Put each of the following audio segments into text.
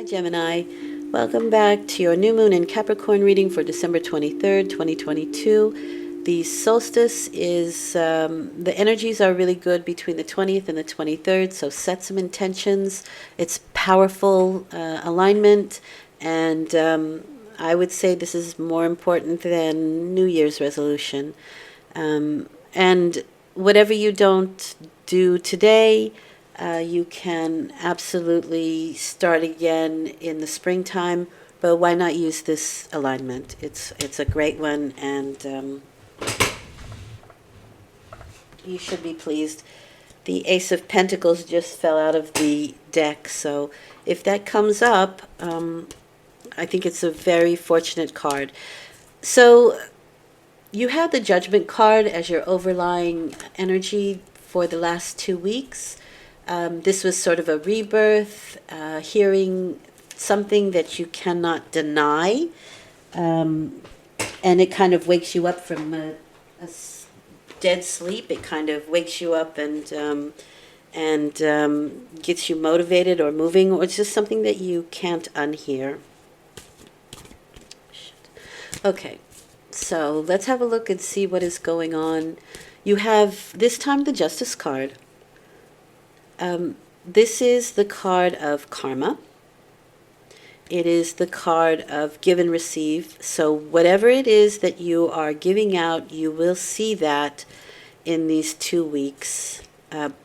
Gemini. Welcome back to your new moon in Capricorn reading for December 23rd, 2022. The solstice is, the energies are really good between the 20th and the 23rd, so set some intentions. It's powerful alignment, and I would say this is more important than New Year's resolution. And whatever you don't do today, you can absolutely start again in the springtime, but why not use this alignment? It's a great one, and you should be pleased. The Ace of Pentacles just fell out of the deck, so if that comes up, I think it's a very fortunate card. So you had the Judgment card as your overlying energy for the last 2 weeks. This was sort of a rebirth, hearing something that you cannot deny, and it kind of wakes you up from a dead sleep. It kind of wakes you up and gets you motivated or moving, or it's just something that you can't unhear. Okay, so let's have a look and see what is going on. You have, this time, the Justice card. This is the card of karma. It is the card of give and receive. So whatever it is that you are giving out, you will see that in these 2 weeks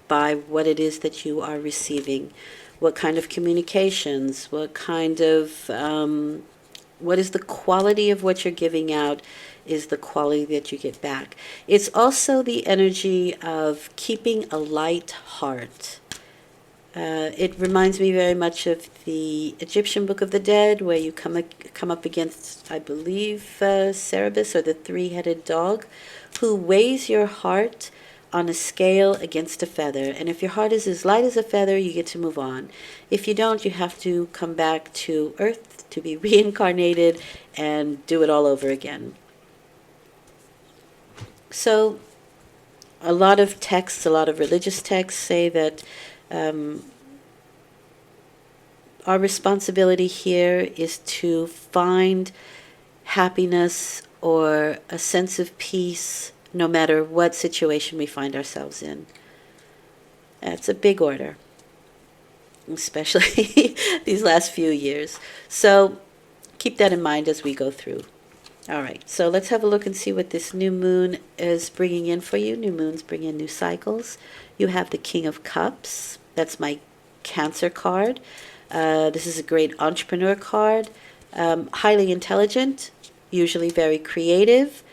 by what it is that you are receiving. What kind of communications, what kind of, what is the quality of what you're giving out is the quality that you get back. It's also the energy of keeping a light heart. It reminds me very much of the Egyptian Book of the Dead, where you come up against, I believe, Cerberus, or the three-headed dog, who weighs your heart on a scale against a feather. And if your heart is as light as a feather, you get to move on. If you don't, you have to come back to Earth to be reincarnated and do it all over again. So a lot of texts, a lot of religious texts say that our responsibility here is to find happiness or a sense of peace no matter what situation we find ourselves in. That's a big order, especially these last few years. So keep that in mind as we go through. All right, so let's have a look and see what this new moon is bringing in for you. New moons bring in new cycles. You have the King of Cups. That's my Cancer card. This is a great entrepreneur card. Highly intelligent, usually very creative,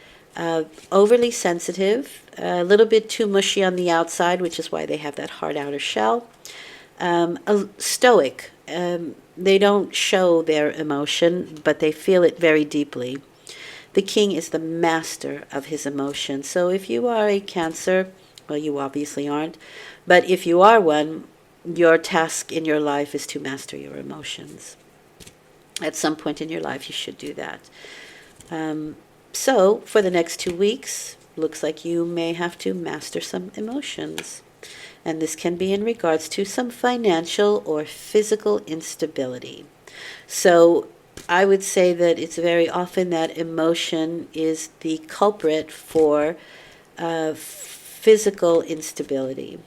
overly sensitive, a little bit too mushy on the outside, which is why they have that hard outer shell. Stoic. They don't show their emotion, but they feel it very deeply. The King is the master of his emotions. So if you are a Cancer, well, you obviously aren't, but if you are one, your task in your life is to master your emotions. At some point in your life, you should do that. So for the next 2 weeks, looks like you may have to master some emotions. And this can be in regards to some financial or physical instability. So I would say that it's very often that emotion is the culprit for physical instability.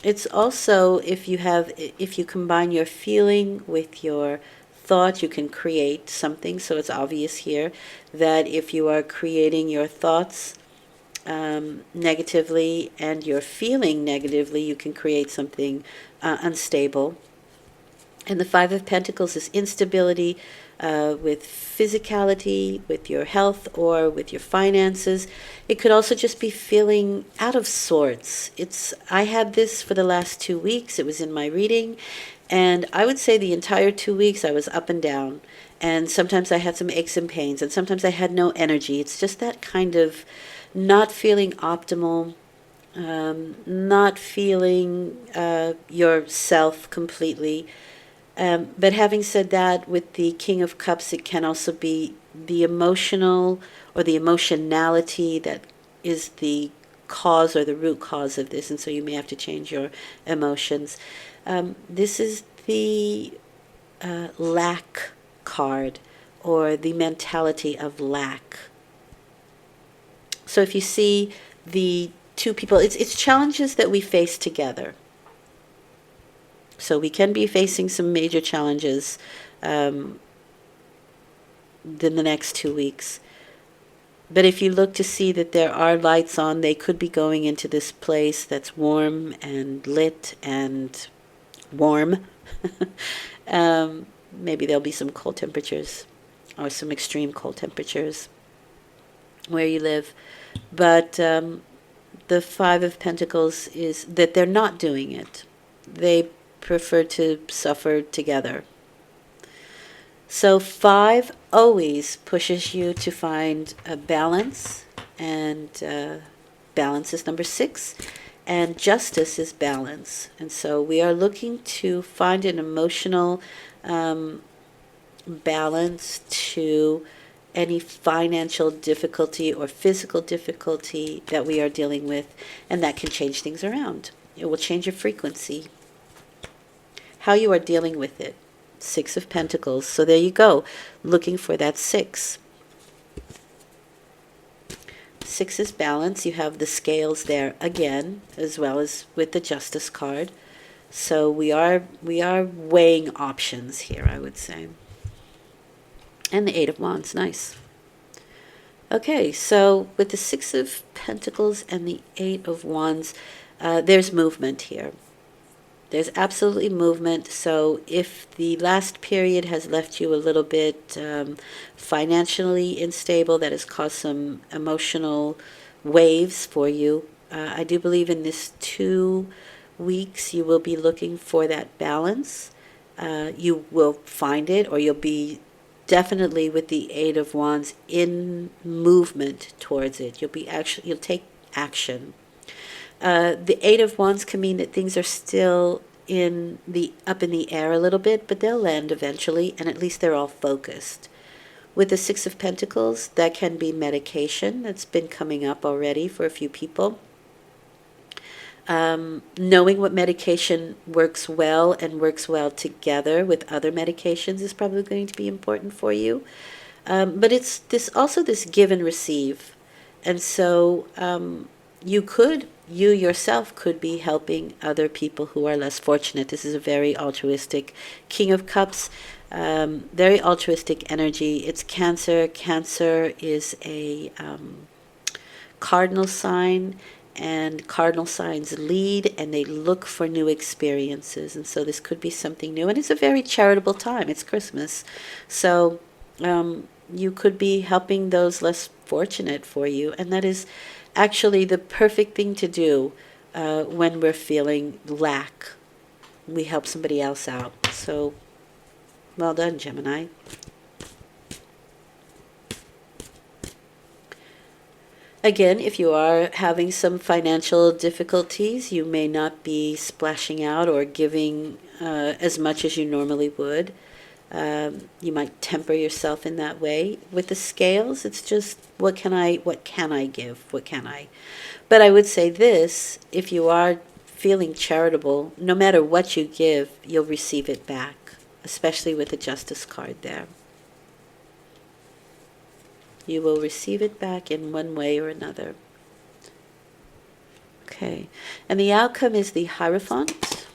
It's also, if you combine your feeling with your thought, you can create something. So it's obvious here that if you are creating your thoughts negatively and you're feeling negatively, you can create something unstable. And the Five of Pentacles is instability with physicality, with your health, or with your finances. It could also just be feeling out of sorts. I had this for the last 2 weeks. It was in my reading. And I would say the entire 2 weeks I was up and down. And sometimes I had some aches and pains. And sometimes I had no energy. It's just that kind of not feeling optimal, not feeling yourself completely. But having said that, with the King of Cups, it can also be the emotional or the emotionality that is the cause or the root cause of this, and so you may have to change your emotions. This is the lack card, or the mentality of lack. So if you see the two people, it's challenges that we face together. So we can be facing some major challenges in the next 2 weeks. But if you look to see that there are lights on, they could be going into this place that's warm and lit and warm. Maybe there'll be some cold temperatures or some extreme cold temperatures where you live. But the Five of Pentacles is that they're not doing it. They prefer to suffer together. So 5 always pushes you to find a balance, and balance is number 6, and justice is balance. And so we are looking to find an emotional balance to any financial difficulty or physical difficulty that we are dealing with, and that can change things around. It will change your frequency, how you are dealing with it. 6 of Pentacles. So there you go, looking for that 6. 6 is balance. You have the scales there again, as well as with the Justice card. So we are weighing options here, I would say. And the 8 of Wands, nice. Okay, so with the 6 of Pentacles and the 8 of Wands, there's movement here. There's absolutely movement. So if the last period has left you a little bit financially unstable, that has caused some emotional waves for you, I do believe in this 2 weeks you will be looking for that balance. You will find it, or you'll be definitely with the 8 of Wands in movement towards it. You'll take action. The 8 of Wands can mean that things are still up in the air a little bit, but they'll land eventually, and at least they're all focused. With the 6 of Pentacles, that can be medication. That's been coming up already for a few people. Knowing what medication works well and works well together with other medications is probably going to be important for you. But it's also this give and receive. And so you yourself could be helping other people who are less fortunate. This is a very altruistic King of Cups, very altruistic energy. It's Cancer. Cancer is a cardinal sign, and cardinal signs lead and they look for new experiences. And so this could be something new. And it's a very charitable time. It's Christmas. So you could be helping those less fortunate for you. And that is actually the perfect thing to do when we're feeling lack. We help somebody else out. So well done, Gemini. Again, if you are having some financial difficulties, you may not be splashing out or giving as much as you normally would. You might temper yourself in that way. With the scales, it's just, what can I give? What can I? But I would say this, if you are feeling charitable, no matter what you give, you'll receive it back, especially with the Justice card there. You will receive it back in one way or another. Okay, and the outcome is the Hierophant.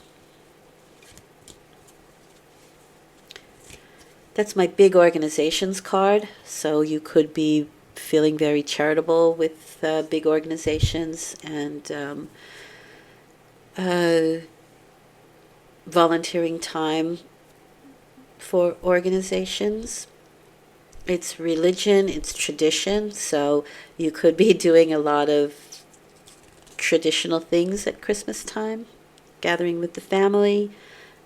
That's my big organizations card. So you could be feeling very charitable with big organizations and volunteering time for organizations. It's religion, it's tradition, so you could be doing a lot of traditional things at Christmas time, gathering with the family.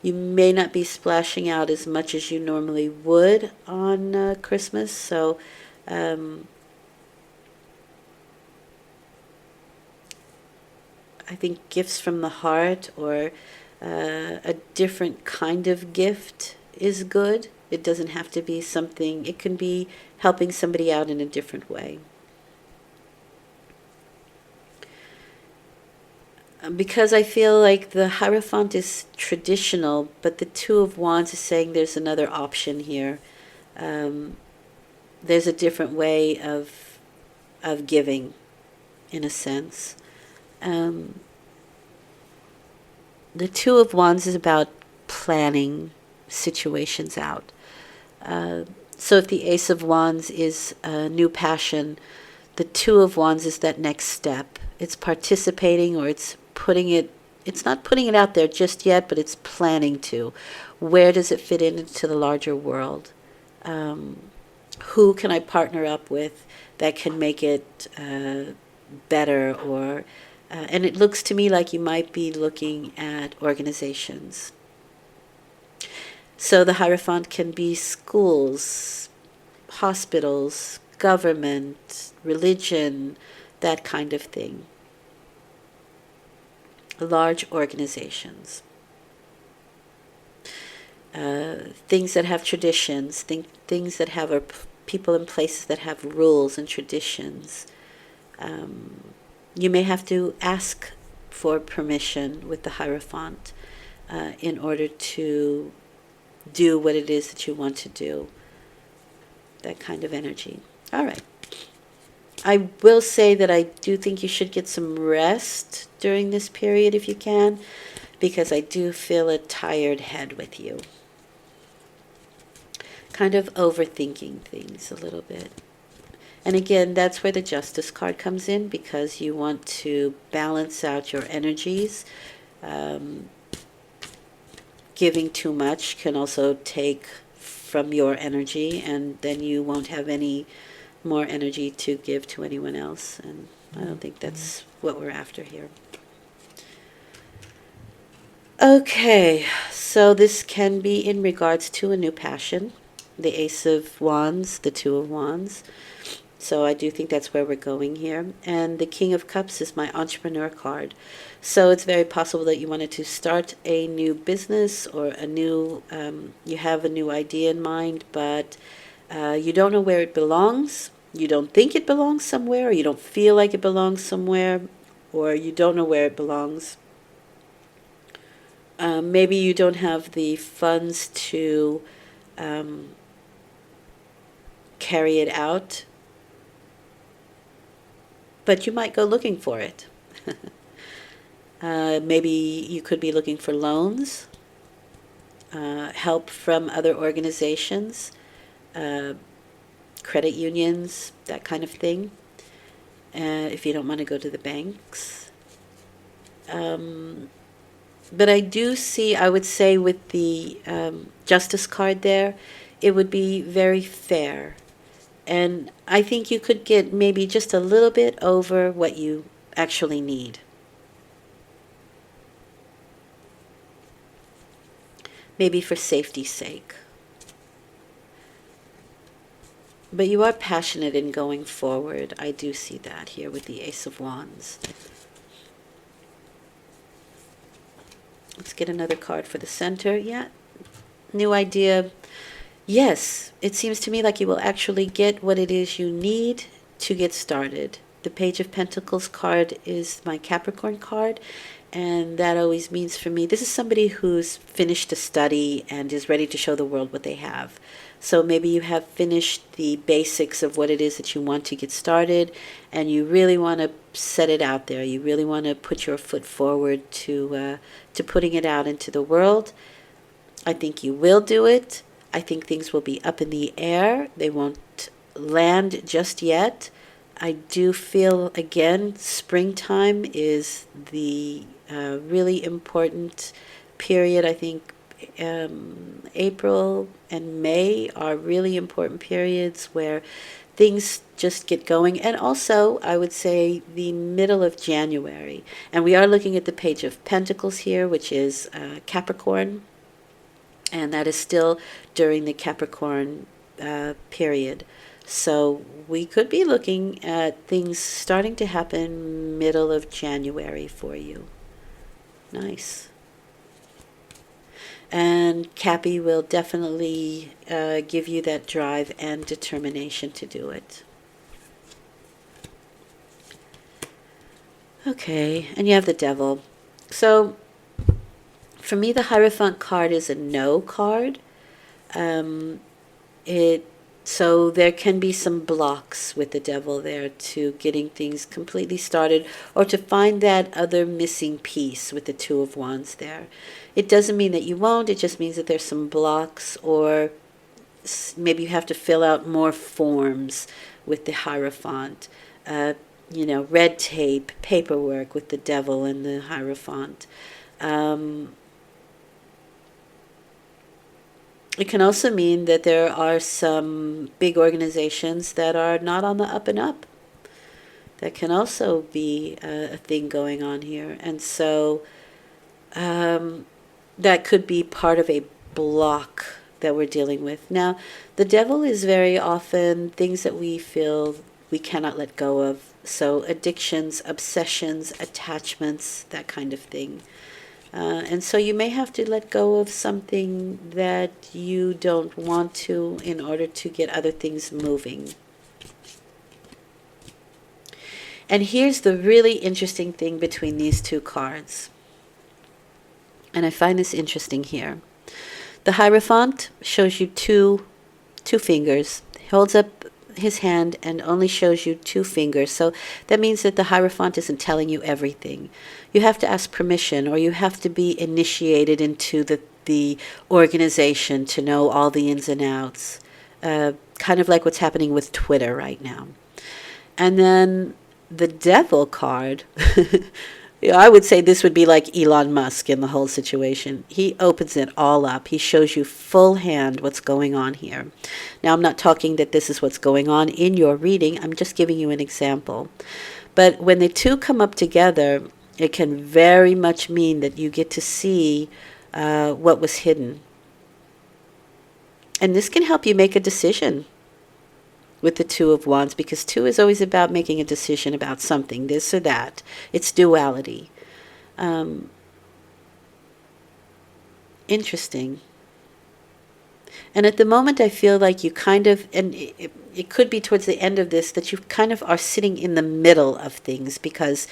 You may not be splashing out as much as you normally would on Christmas, so I think gifts from the heart or a different kind of gift is good. It doesn't have to be something, it can be helping somebody out in a different way. because I feel like the Hierophant is traditional, but the Two of Wands is saying there's another option here. There's a different way of giving, in a sense. Um, the Two of Wands is about planning situations out. So if the Ace of Wands is a new passion, the Two of Wands is that next step. It's participating, or it's not putting it out there just yet, but it's planning to. Where does it fit into the larger world? Who can I partner up with that can make it better? And it looks to me like you might be looking at organizations. So the Hierophant can be schools, hospitals, government, religion, that kind of thing. Large organizations. Things that have traditions, things that have people in places that have rules and traditions. You may have to ask for permission with the Hierophant in order to do what it is that you want to do. That kind of energy. All right. I will say that I do think you should get some rest during this period if you can, because I do feel a tired head with you. Kind of overthinking things a little bit. And again, that's where the Justice card comes in, because you want to balance out your energies. Giving too much can also take from your energy, and then you won't have any more energy to give to anyone else. And I don't think that's what we're after here. Okay, so this can be in regards to a new passion. The Ace of Wands, the Two of Wands. So I do think that's where we're going here. And the King of Cups is my entrepreneur card. So it's very possible that you wanted to start a new business, or a new, you have a new idea in mind, but you don't know where it belongs. You don't think it belongs somewhere, or you don't feel like it belongs somewhere, or you don't know where it belongs. Maybe you don't have the funds to carry it out, but you might go looking for it. Maybe you could be looking for loans, help from other organizations, credit unions, that kind of thing, if you don't want to go to the banks. But I do see, I would say with the Justice card there, it would be very fair. And I think you could get maybe just a little bit over what you actually need. Maybe for safety's sake. But you are passionate in going forward. I do see that here with the Ace of Wands. Let's get another card for the center. Yeah, new idea. Yes, it seems to me like you will actually get what it is you need to get started. The Page of Pentacles card is my Capricorn card, and that always means for me, this is somebody who's finished a study and is ready to show the world what they have. So maybe you have finished the basics of what it is that you want to get started, and you really want to set it out there. You really want to put your foot forward to putting it out into the world. I think you will do it. I think things will be up in the air. They won't land just yet. I do feel, again, springtime is the really important period. I think April and May are really important periods where things just get going. And also, I would say the middle of January. And we are looking at the Page of Pentacles here, which is Capricorn. And that is still during the Capricorn period. So we could be looking at things starting to happen middle of January for you. Nice. And Cappy will definitely give you that drive and determination to do it. Okay, and you have the Devil. So for me, the Hierophant card is a no card. It So there can be some blocks with the devil there to getting things completely started, or to find that other missing piece with the Two of Wands there. It doesn't mean that you won't, it just means that there's some blocks, or maybe you have to fill out more forms with the Hierophant. Red tape, paperwork with the devil and the Hierophant. It can also mean that there are some big organizations that are not on the up and up. That can also be a thing going on here. And so that could be part of a block that we're dealing with. Now, the devil is very often things that we feel we cannot let go of. So addictions, obsessions, attachments, that kind of thing. And so you may have to let go of something that you don't want to in order to get other things moving. And here's the really interesting thing between these two cards. And I find this interesting here. The Hierophant shows you two fingers. He holds up his hand and only shows you two fingers. So that means that the Hierophant isn't telling you everything. You have to ask permission, or you have to be initiated into the organization to know all the ins and outs. Kind of like what's happening with Twitter right now. And then the Devil card, I would say this would be like Elon Musk in the whole situation. He opens it all up. He shows you full hand what's going on here. Now, I'm not talking that this is what's going on in your reading. I'm just giving you an example. But when the two come up together, it can very much mean that you get to see what was hidden. And this can help you make a decision with the Two of Wands, because two is always about making a decision about something, this or that. It's duality. Interesting. And at the moment, I feel like you kind of, and it could be towards the end of this, that you kind of are sitting in the middle of things, because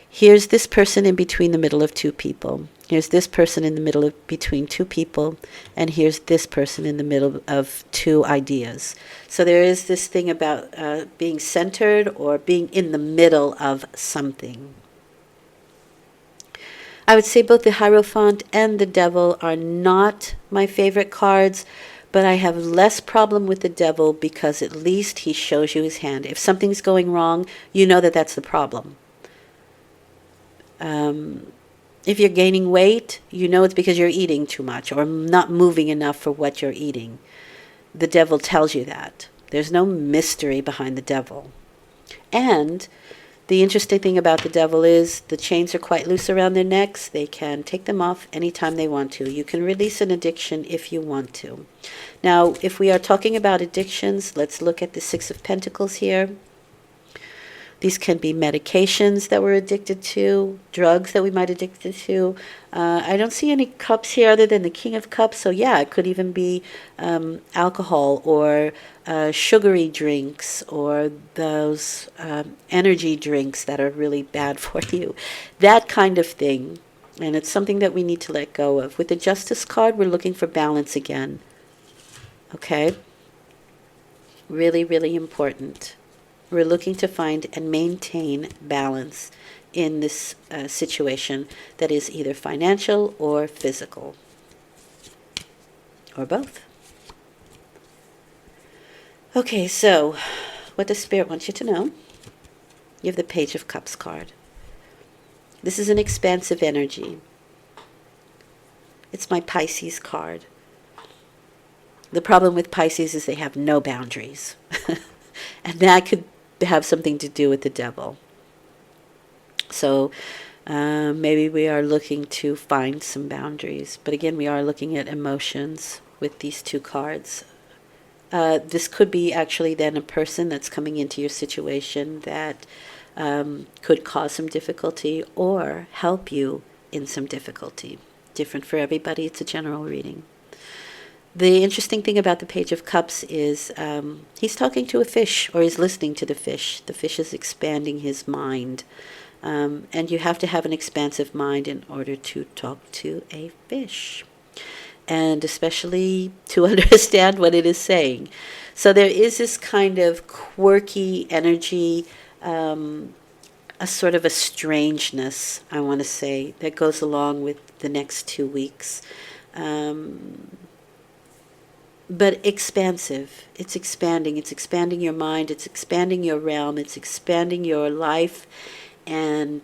here's this person in between the middle of two people. Here's this person in the middle of between two people, and here's this person in the middle of two ideas. So there is this thing about being centered or being in the middle of something. I would say both the Hierophant and the Devil are not my favorite cards, but I have less problem with the Devil because at least he shows you his hand. If something's going wrong, you know that that's the problem. If you're gaining weight, you know it's because you're eating too much or not moving enough for what you're eating. The Devil tells you that. There's no mystery behind the Devil. And the interesting thing about the Devil is the chains are quite loose around their necks. They can take them off anytime they want to. You can release an addiction if you want to. Now, if we are talking about addictions, let's look at the Six of Pentacles here. These can be medications that we're addicted to, drugs that we might be addicted to. I don't see any cups here other than the King of Cups. So yeah, it could even be alcohol or sugary drinks or those energy drinks that are really bad for you. That kind of thing. And it's something that we need to let go of. With the Justice card, we're looking for balance again. Okay? Really, really important. We're looking to find and maintain balance in this situation that is either financial or physical, or both. Okay, so what does Spirit want you to know? You have the Page of Cups card. This is an expansive energy. It's my Pisces card. The problem with Pisces is they have no boundaries. And that could have something to do with the Devil. So maybe we are looking to find some boundaries. But again, we are looking at emotions with these two cards. This could be actually then a person that's coming into your situation that could cause some difficulty or help you in some difficulty. Different for everybody. It's a general reading. The interesting thing about the Page of Cups is he's talking to a fish, or he's listening to the fish. The fish is expanding his mind. And you have to have an expansive mind in order to talk to a fish, and especially to understand what it is saying. So there is this kind of quirky energy, a sort of a strangeness, I want to say, that goes along with the next 2 weeks. But expansive. It's expanding. It's expanding your mind. It's expanding your realm. It's expanding your life. And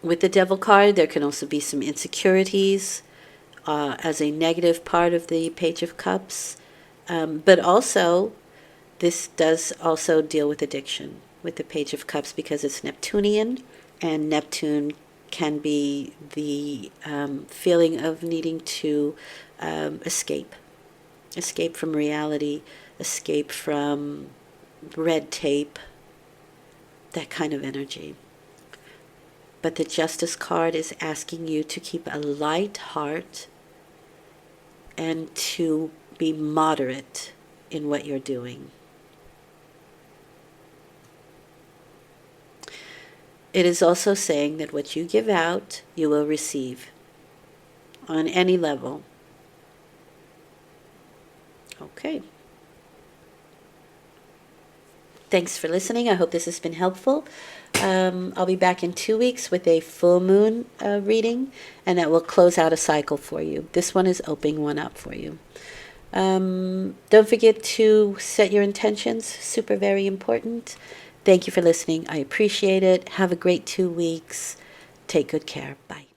with the Devil card, there can also be some insecurities as a negative part of the Page of Cups. But also, this does also deal with addiction with the Page of Cups because it's Neptunian, and Neptune can be the feeling of needing to escape from reality, escape from red tape, that kind of energy. But the Justice card is asking you to keep a light heart and to be moderate in what you're doing. It is also saying that what you give out, you will receive on any level. Okay. Thanks for listening. I hope this has been helpful. I'll be back in 2 weeks with a full moon reading, and that will close out a cycle for you. This one is opening one up for you. Don't forget to set your intentions. Super, very important. Thank you for listening. I appreciate it. Have a great 2 weeks. Take good care. Bye.